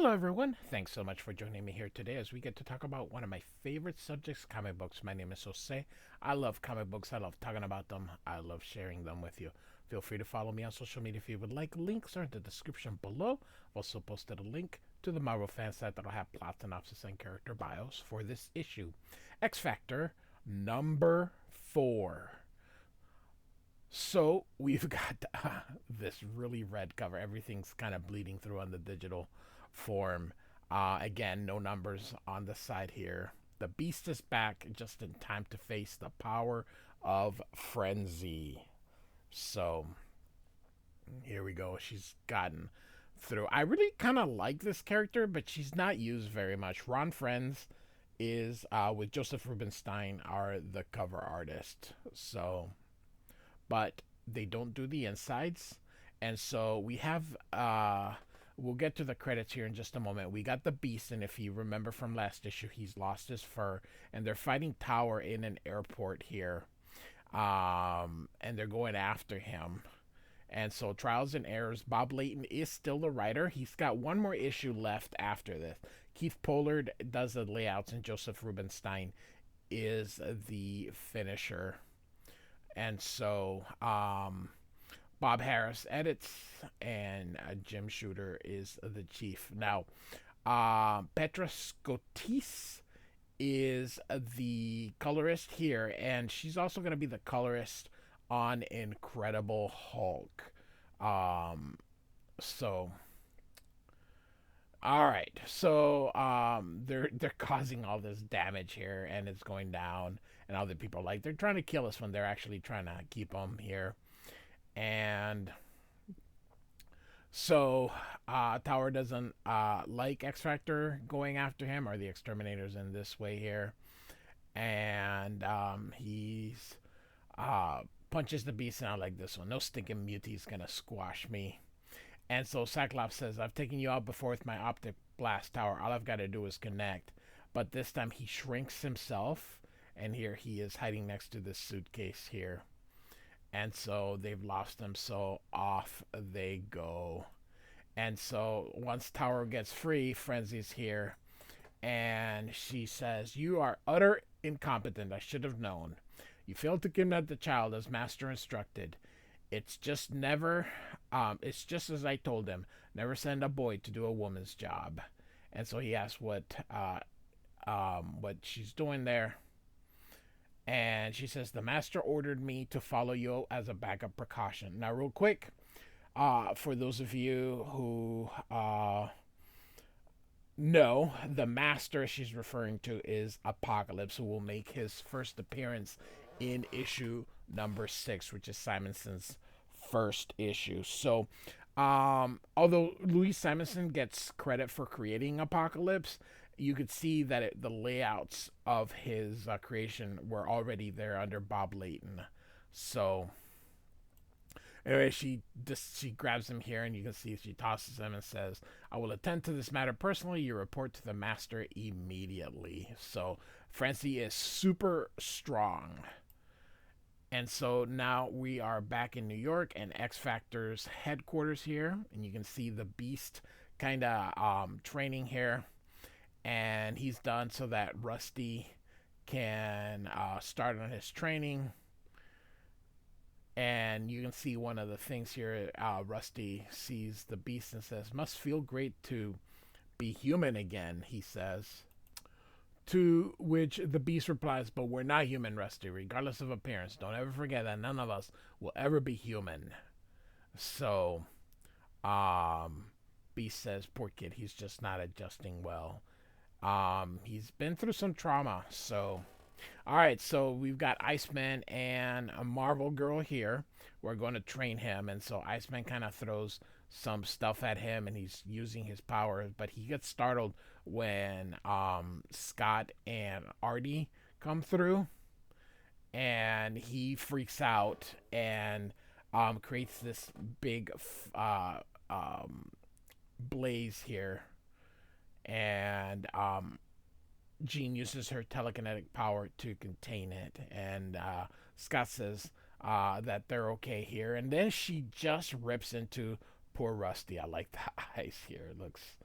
Hello, everyone. Thanks so much for joining me here today as we get to talk about one of my favorite subjects, comic books. My name is Jose. I love comic books. I love talking about them. I love sharing them with you. Feel free to follow me on social media if you would like. Links are in the description below. I've also posted a link to the Marvel fan site that'll have plot synopsis and character bios for this issue. X Factor number 4. So we've got this really red cover. Everything's kind of bleeding through on the digital form. Again, no numbers on the side here. The Beast is back just in time to face the power of Frenzy. So here we go. She's gotten through. I really kind of like this character, but she's not used very much. Ron Friends is with Josef Rubinstein are the cover artist. So but they don't do the insides. And so we have we'll get to the credits here in just a moment. We got the Beast, and if you remember from last issue, he's lost his fur, and they're fighting Tower in an airport here. And they're going after him. And so trials and errors. Bob Layton is still the writer. He's got one more issue left after this. Keith Pollard does the layouts, and Josef Rubinstein is the finisher. And so Bob Harris edits, and Jim Shooter is the chief. Now, Petra Scottis is the colorist here, and she's also going to be the colorist on Incredible Hulk. So all right, so they're causing all this damage here, and it's going down, and other people are like they're trying to kill us when they're actually trying to keep them here, and so Tower doesn't like X Factor going after him or the exterminators in this way here, and he's punches the beast out like this one. No stinking muti's gonna squash me. And so Cyclops says, I've taken you out before with my optic blast tower. All I've got to do is connect. But this time he shrinks himself. And here he is hiding next to this suitcase here. And so they've lost him. So off they go. And so once Tower gets free, Frenzy's here. And she says, you are utter incompetent. I should have known. You failed to kidnap the child as Master instructed. It's just as I told him. Never send a boy to do a woman's job. And so he asks what she's doing there. And she says, the master ordered me to follow you as a backup precaution. Now, real quick, for those of you who know, the master she's referring to is Apocalypse, who will make his first appearance in issue number 6, which is Simonson's first issue. So, although Louise Simonson gets credit for creating Apocalypse, you could see that the layouts of his creation were already there under Bob Layton. So, anyway, she grabs him here, and you can see she tosses him and says, I will attend to this matter personally. You report to the master immediately. So, Francie is super strong. And so now we are back in New York and X Factor's headquarters here. And you can see the Beast kind of training here. And he's done so that Rusty can start on his training. And you can see one of the things here. Rusty sees the Beast and says, must feel great to be human again, he says. To which the Beast replies, but we're not human, Rusty, regardless of appearance. Don't ever forget that none of us will ever be human. So, Beast says, poor kid, he's just not adjusting well. He's been through some trauma. So, all right, so we've got Iceman and a Marvel Girl here. We're going to train him, and so Iceman kind of throws some stuff at him, and he's using his powers, but he gets startled when Scott and Artie come through, and he freaks out and creates this big blaze here, and Jean uses her telekinetic power to contain it, and Scott says that they're okay here, and then she just rips into poor Rusty. I like the eyes here. It looks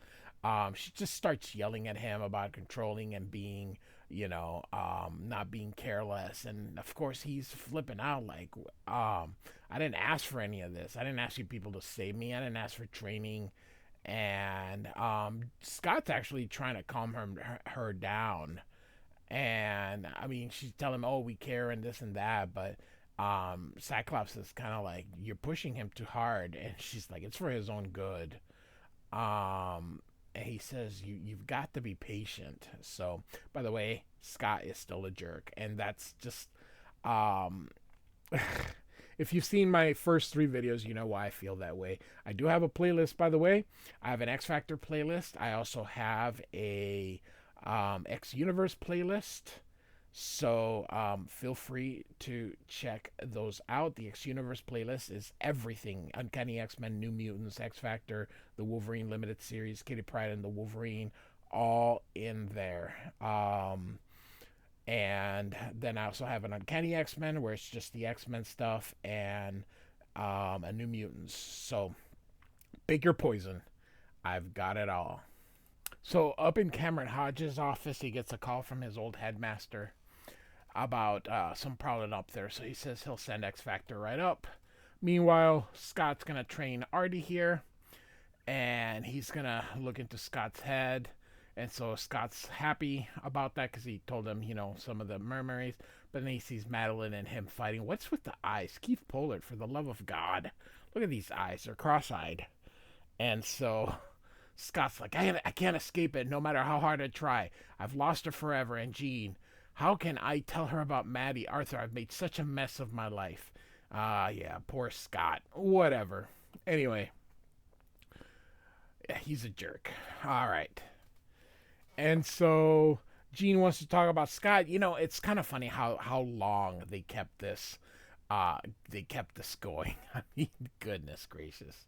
She just starts yelling at him about controlling and being, not being careless. And of course, he's flipping out like, I didn't ask for any of this. I didn't ask you people to save me. I didn't ask for training. And Scott's actually trying to calm her down. And I mean, she's telling him, "Oh, we care and this and that," but Cyclops is kind of like, "You're pushing him too hard," and she's like, "It's for his own good." And he says, "You've got to be patient." So, by the way, Scott is still a jerk, and that's just um. If you've seen my first three videos, you know why I feel that way. I do have a playlist, by the way. I have an X Factor playlist. I also have a X Universe playlist. So feel free to check those out. The X Universe playlist is everything: Uncanny X-Men, New Mutants, X Factor, the Wolverine Limited Series, Kitty Pryde and the Wolverine, all in there. And then I also have an Uncanny X-Men where it's just the X-Men stuff, and a New Mutants. So pick your poison. I've got it all. So up in Cameron Hodges' office, he gets a call from his old headmaster about some problem up there. So he says he'll send X Factor right up. Meanwhile, Scott's gonna train Artie here, and he's gonna look into Scott's head. And so Scott's happy about that because he told him, some of the memories. But then he sees Madeline and him fighting. What's with the eyes? Keith Pollard, for the love of God. Look at these eyes. They're cross-eyed. And so Scott's like, I can't escape it no matter how hard I try. I've lost her forever. And Jean, how can I tell her about Maddie? Arthur, I've made such a mess of my life. Yeah, poor Scott. Whatever. Anyway, yeah, he's a jerk. All right. And so Jean wants to talk about Scott. It's kind of funny how long they kept this going. I mean, goodness gracious.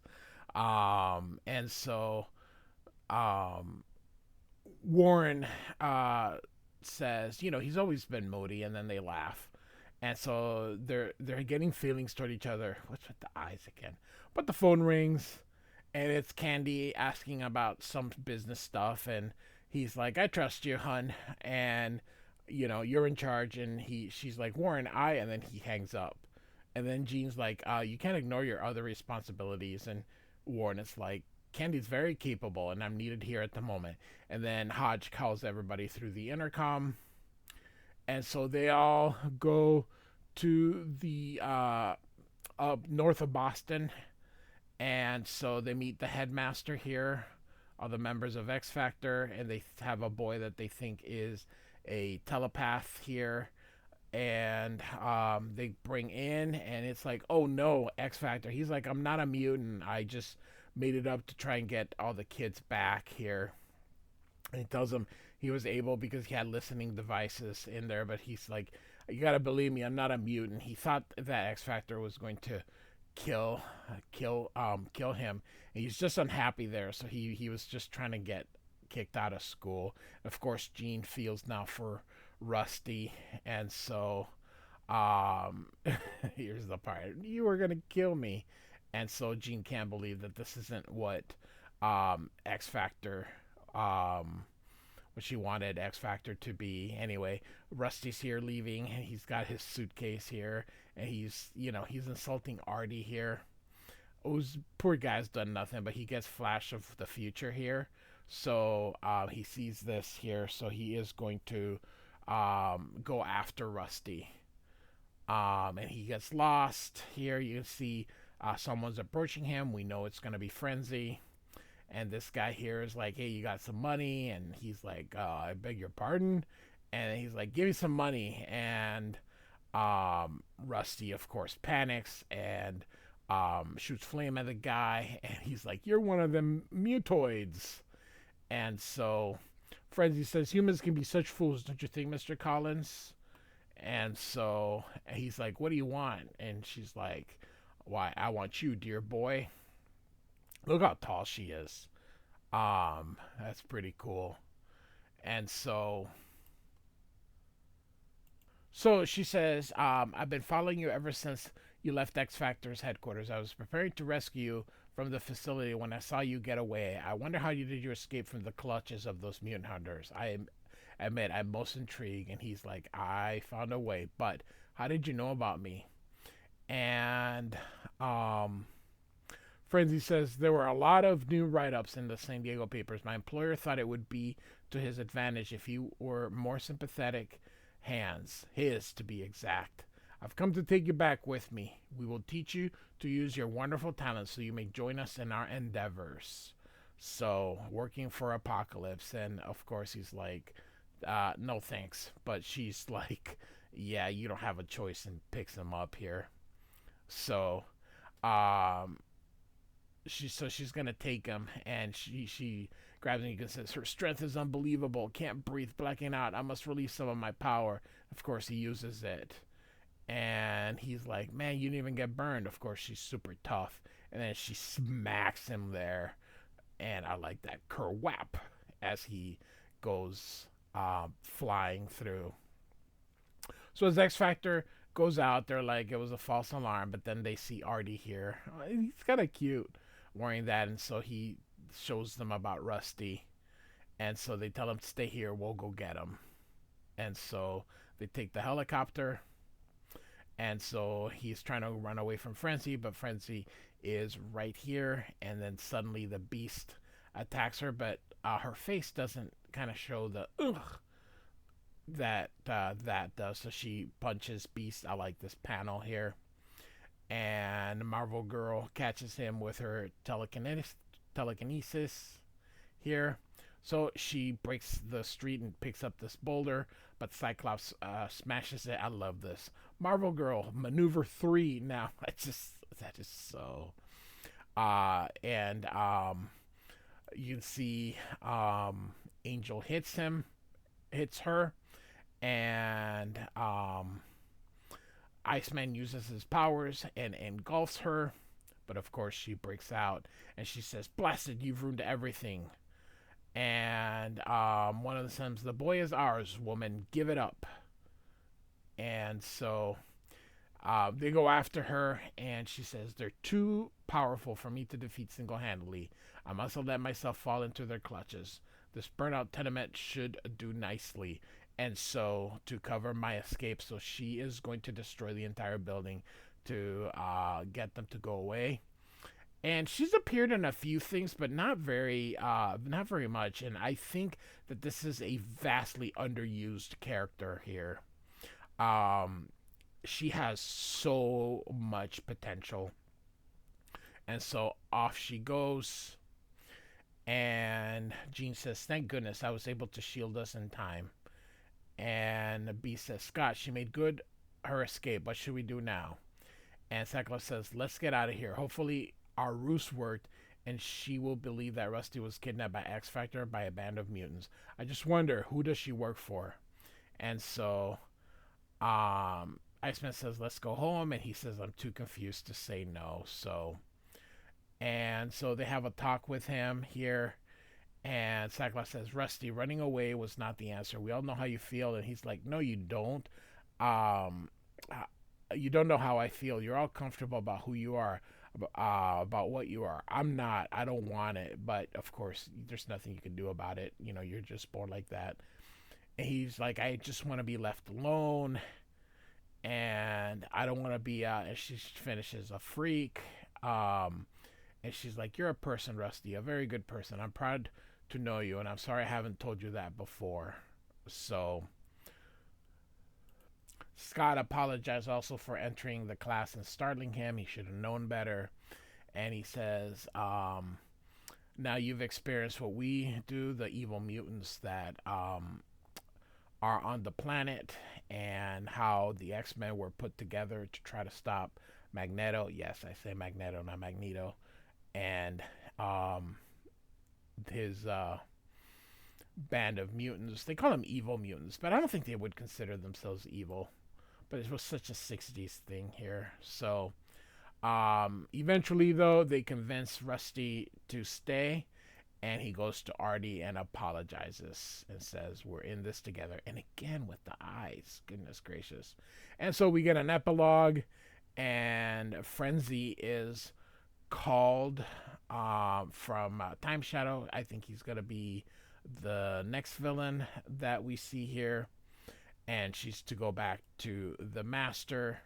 And so Warren says, he's always been moody, and then they laugh. And so they're getting feelings toward each other. What's with the eyes again? But the phone rings, and it's Candy asking about some business stuff, and he's like, "I trust you, hun," and you're in charge. And she's like, "Warren, and then he hangs up. And then Jean's like, "You can't ignore your other responsibilities." And Warren is like, "Candy's very capable, and I'm needed here at the moment." And then Hodge calls everybody through the intercom, and so they all go to the up north of Boston, and so they meet the headmaster here, all the members of X Factor, and they have a boy that they think is a telepath here. And they bring in, and it's like, "Oh no, X Factor." He's like, "I'm not a mutant. I just made it up to try and get all the kids back here." And he tells them he was able because he had listening devices in there, but he's like, "You gotta believe me, I'm not a mutant." He thought that X Factor was going to kill him. And he's just unhappy there, so he was just trying to get kicked out of school. Of course, Jean feels now for Rusty, and so um, here's the part: "You were gonna kill me," and so Jean can't believe that this isn't what X Factor what she wanted X Factor to be. Anyway, Rusty's here leaving, and he's got his suitcase here, and he's insulting Artie here. Oh, poor guy's done nothing, but he gets flash of the future here. So he sees this here, so he is going to go after Rusty. And he gets lost here. You can see someone's approaching him. We know it's going to be Frenzy. And this guy here is like, "Hey, you got some money?" And he's like, "I beg your pardon." And he's like, "Give me some money." And Rusty, of course, panics and shoots flame at the guy. And he's like, "You're one of them mutoids." And so Frenzy says, "Humans can be such fools, don't you think, Mr. Collins?" And so he's like, "What do you want?" And she's like, "Why, I want you, dear boy." Look how tall she is. That's pretty cool. And so she says, "I've been following you ever since you left X Factor's headquarters. I was preparing to rescue you from the facility when I saw you get away. I wonder how you did you escape from the clutches of those mutant hunters. I admit I'm most intrigued. And he's like, I found a way, but how did you know about me? And um, Frenzy says there were a lot of new write-ups in the San Diego papers. My employer thought it would be to his advantage if you were more sympathetic hands, his to be exact. I've come to take you back with me. We will teach you to use your wonderful talents so you may join us in our endeavors. So, working for Apocalypse, and of course he's like, no thanks. But she's like, yeah, you don't have a choice, and picks him up here. So, um, she's gonna take him, and she grabs him and says her strength is unbelievable. Can't breathe, blacking out. I must release some of my power. Of course, he uses it, and he's like, man, you didn't even get burned. Of course, she's super tough, and then she smacks him there, and I like that kerwhap as he goes flying through. So as X Factor goes out, they're like, it was a false alarm, but then they see Artie here. He's kind of cute wearing that, and so he shows them about Rusty. And so they tell him to stay here, we'll go get him. And so they take the helicopter, and so he's trying to run away from Frenzy, but Frenzy is right here, and then suddenly the Beast attacks her, but her face doesn't kind of show the ugh that does. So she punches Beast. I like this panel here. And Marvel Girl catches him with her telekinesis here. So she breaks the street and picks up this boulder, but Cyclops smashes it. I love this. Marvel Girl, maneuver 3 now. That is so. And you can see Angel hits her, and Iceman uses his powers and engulfs her, but of course she breaks out, and she says, blasted, you've ruined everything. And one of the says, the boy is ours, woman, give it up. And so they go after her, and she says, they're too powerful for me to defeat single-handedly. I must have let myself fall into their clutches. This burnout tenement should do nicely. And so, to cover my escape, so she is going to destroy the entire building to get them to go away. And she's appeared in a few things, but not very much. And I think that this is a vastly underused character here. She has so much potential. And so off she goes. And Jean says, thank goodness I was able to shield us in time. And B says, Scott, she made good her escape. What should we do now? And Cyclops says, let's get out of here. Hopefully our ruse worked, and she will believe that Rusty was kidnapped by X Factor by a band of mutants. I just wonder, who does she work for? And so Iceman says, let's go home. And he says, I'm too confused to say no. And so they have a talk with him here. And Cyclops says, Rusty, running away was not the answer. We all know how you feel. And he's like, no, you don't. You don't know how I feel. You're all comfortable about who you are, about what you are. I'm not. I don't want it. But, of course, there's nothing you can do about it. You know, you're just born like that. And he's like, I just want to be left alone. And I don't want to be, and she finishes, a freak. And she's like, you're a person, Rusty, a very good person. I'm proud to know you, and I'm sorry I haven't told you that before. So Scott apologized also for entering the class and startling him. He should have known better. And he says, now you've experienced what we do, the evil mutants that are on the planet, and how the X-Men were put together to try to stop Magneto. Yes, I say Magneto, not Magneto. And his band of mutants. They call them evil mutants, but I don't think they would consider themselves evil. But it was such a 60s thing here. So eventually, though, they convince Rusty to stay, and he goes to Artie and apologizes and says, we're in this together. And again, with the eyes. Goodness gracious. And so we get an epilogue, and Frenzy is called from Time Shadow. I think he's going to be the next villain that we see here. And she's to go back to the Master.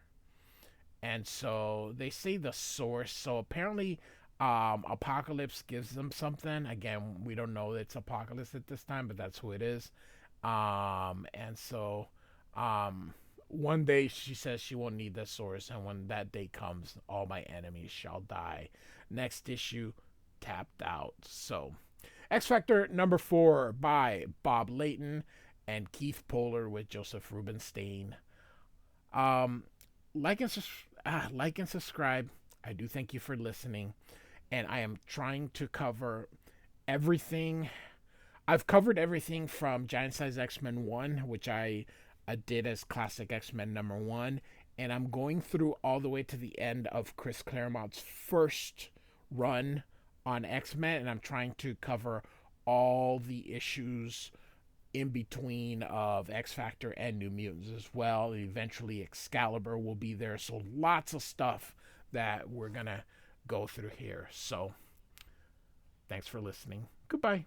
And so they say the source. So apparently, Apocalypse gives them something. Again, we don't know it's Apocalypse at this time, but that's who it is. And so one day she says she won't need the source, and when that day comes, all my enemies shall die. Next issue, tapped out. So, X Factor number 4 by Bob Layton and Keith Pollard with Josef Rubinstein. Um, like and subscribe. I do thank you for listening, and I am trying to cover everything. I've covered everything from Giant Size X-Men 1, which I did as Classic X-Men number 1, and I'm going through all the way to the end of Chris Claremont's first run on X-Men, and I'm trying to cover all the issues in between of X Factor and New Mutants as well. Eventually Excalibur will be there, so lots of stuff that we're gonna go through here. So thanks for listening. Goodbye.